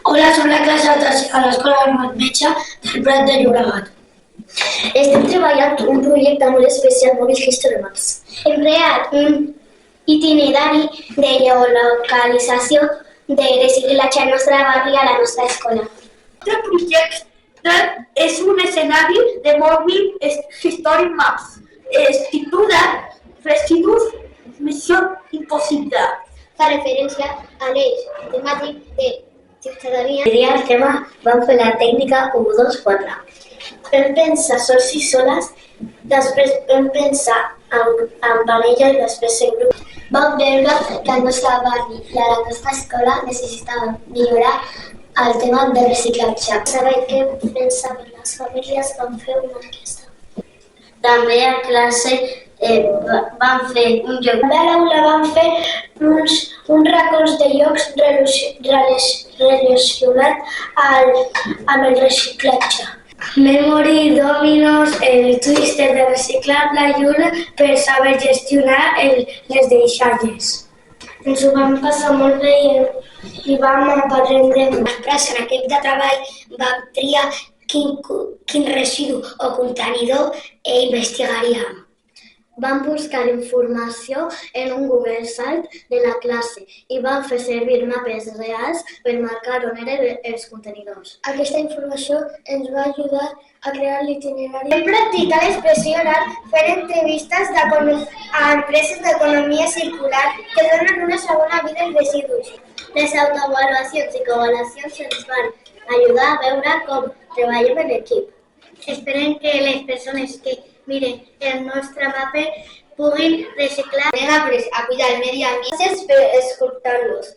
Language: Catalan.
Hola, som la classe de tercer a l'Escola Armat Metge del Prat de Llobregat. Estem treballant un projecte molt especial Mobile History Maps. Hem creat un itinerari de geolocalització de reciclatge al nostre barri i a la nostra escola. El projecte és un escenari de Mobile History Maps. Es titula Residus, missió impossible. Fa referència a l'eix temàtic de ciutadania. Seria el tema vam fer la tècnica 1-2-4. Vam pensar sols i soles, després vam pensar en parella i després en grup. Vam veure que el nostre barri i a la nostra escola necessitaven millorar el tema de reciclatge. Saber què pensar per les famílies, vam fer una orquestra. També a classe vam fer un joc. També a l'aula vam fer uns racons de llocs relacionats amb el reciclatge. Memory, dominos, el twister de reciclar la lluna per saber gestionar les deixalles. Ens ho vam passar molt bé i vam aprendre. Després, en equip de treball, vam triar quin residu o contenidor investigaríem. Vam buscar informació en un Google Salt de la classe i vam fer servir mapes reals per marcar on eren els contenidors. Aquesta informació ens va ajudar a crear l'itinerari. Hem practicat l'expressió oral fent entrevistes a empreses d'economia circular que donen una segona vida als residus. Les autoavaluacions i coavaluacions ens van ajudar a veure com treballem en equip. Esperem que les persones que miren el nostre mapa puguin reciclar. Hem après a cuidar el medi ambient. Gràcies per escoltar-nos.